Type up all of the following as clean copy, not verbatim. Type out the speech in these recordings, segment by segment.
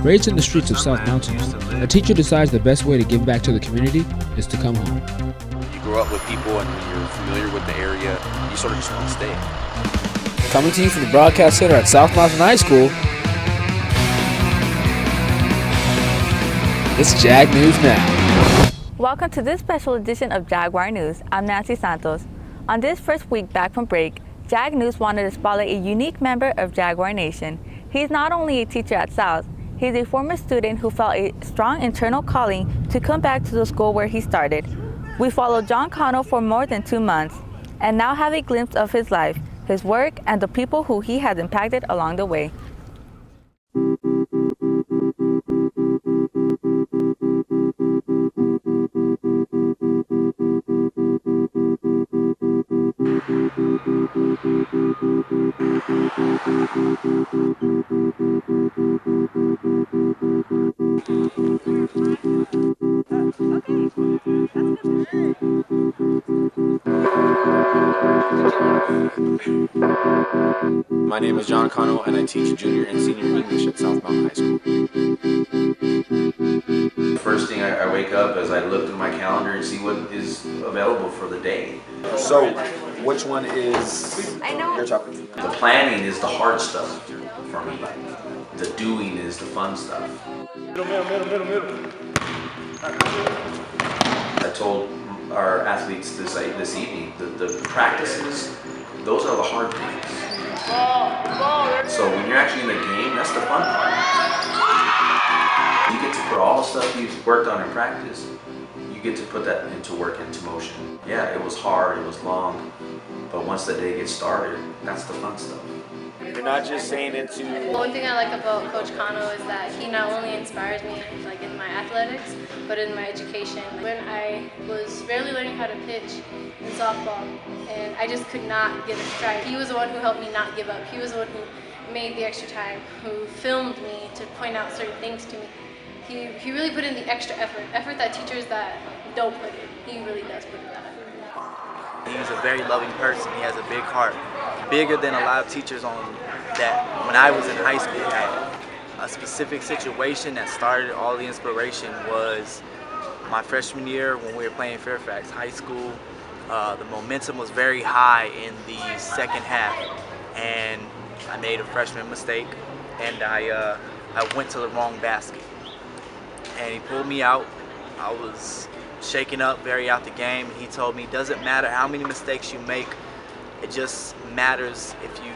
Raised in the streets of South Mountain, a teacher decides the best way to give back to the community is to come home. You grow up with people and you're familiar with the area, you sort of just want to stay. Coming to you from the Broadcast Center at South Mountain High School, it's Jag News Now. Welcome to this special edition of Jaguar News. I'm Nancy Santos. On this first week back from break, Jag News wanted to spotlight a unique member of Jaguar Nation. He's not only a teacher at South, he's a former student who felt a strong internal calling to come back to the school where he started. We followed John Cano for more than 2 months and now have a glimpse of his life, his work, and the people who he has impacted along the way. My name is John Cano and I teach junior and senior English at South Mountain High School. The first thing I wake up is I look through my calendar and see what is available for the day. So, which one is your top? The planning is the hard stuff for me. The doing is the fun stuff. I told our athletes this evening that the practices, those are the hard things. So when you're actually in the game, that's the fun part. You get to put all the stuff you've worked on in practice, you get to put that into work, into motion. Yeah, it was hard, it was long, but once the day gets started, that's the fun stuff. You're not just saying it to... One thing I like about Coach Cano is that he not only inspires me like in my athletics, but in my education. When I was barely learning how to pitch in softball, and I just could not get a strike, he was the one who helped me not give up. He was the one who made the extra time, who filmed me to point out certain things to me. He really put in the extra effort that teachers that don't put in. He really does put in that effort. He's a very loving person. He has a big heart, bigger than a lot of teachers on that. When I was in high school, had a specific situation that started all the inspiration was my freshman year when we were playing Fairfax High School. The momentum was very high in the second half, and I made a freshman mistake, and I went to the wrong basket, and he pulled me out. I was shaken up, very out the game, and he told me, doesn't matter how many mistakes you make, it just matters if you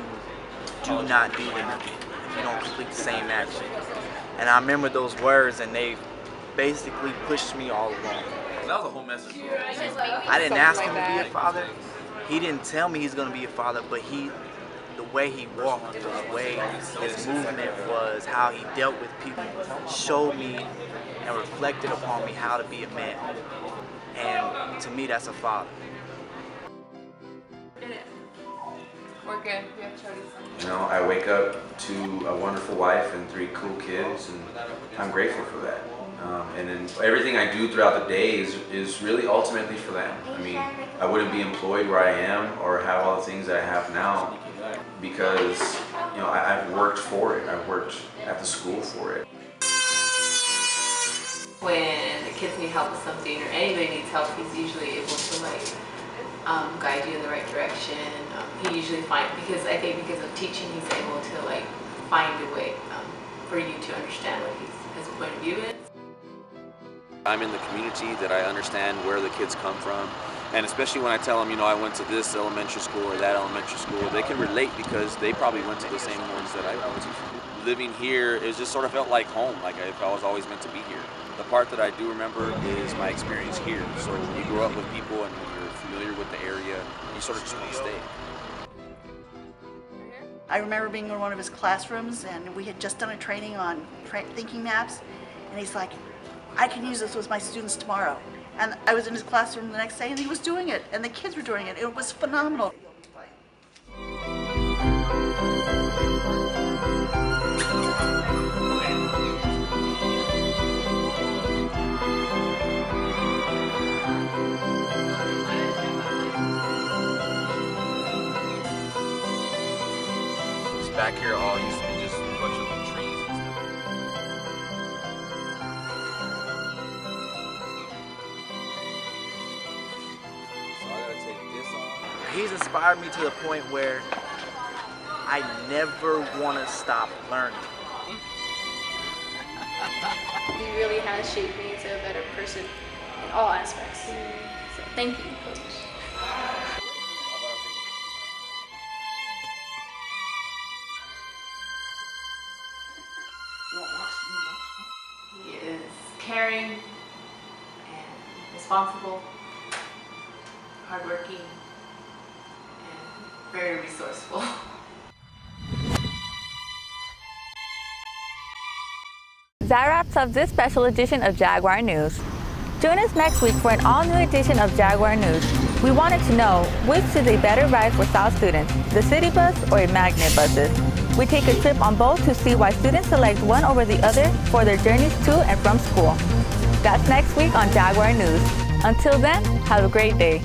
do not do them, if you don't complete the same action. And I remember those words, and they basically pushed me all along. That was a whole message. I didn't ask him to be a father. He didn't tell me he's going to be a father, but the way he walked, the way his movement was, how he dealt with people, showed me and reflected upon me how to be a man. And to me, that's a father. We're good. We have children. You know, I wake up to a wonderful wife and 3 cool kids, and I'm grateful for that. And then everything I do throughout the day is really ultimately for them. I mean, I wouldn't be employed where I am or have all the things that I have now because, you know, I've worked for it. I've worked at the school for it. When the kids need help with something or anybody needs help, he's usually able to guide you in the right direction. He usually because of teaching, he's able to find a way for you to understand what his point of view is. I'm in the community that I understand where the kids come from, and especially when I tell them, you know, I went to this elementary school or that elementary school, they can relate because they probably went to the same ones that I went to. Living here, it just sort of felt like home, like I was always meant to be here. The part that I do remember is my experience here. So when you grow up with people and when you're familiar with the area, you sort of just want to stay. I remember being in one of his classrooms, and we had just done a training on thinking maps, and he's like, I can use this with my students tomorrow. And I was in his classroom the next day, and he was doing it, and the kids were doing it. It was phenomenal. Back here all used to be just a bunch of trees and stuff. he's inspired me to the point where I never want to stop learning. He really has shaped me into a better person in all aspects. So thank you, Coach. He is caring and responsible, hardworking, and very resourceful. That wraps up this special edition of Jaguar News. Join us next week for an all-new edition of Jaguar News. We wanted to know, which is a better ride for South students, the city bus or a magnet buses? We take a trip on both to see why students select one over the other for their journeys to and from school. That's next week on Jaguar News. Until then, have a great day.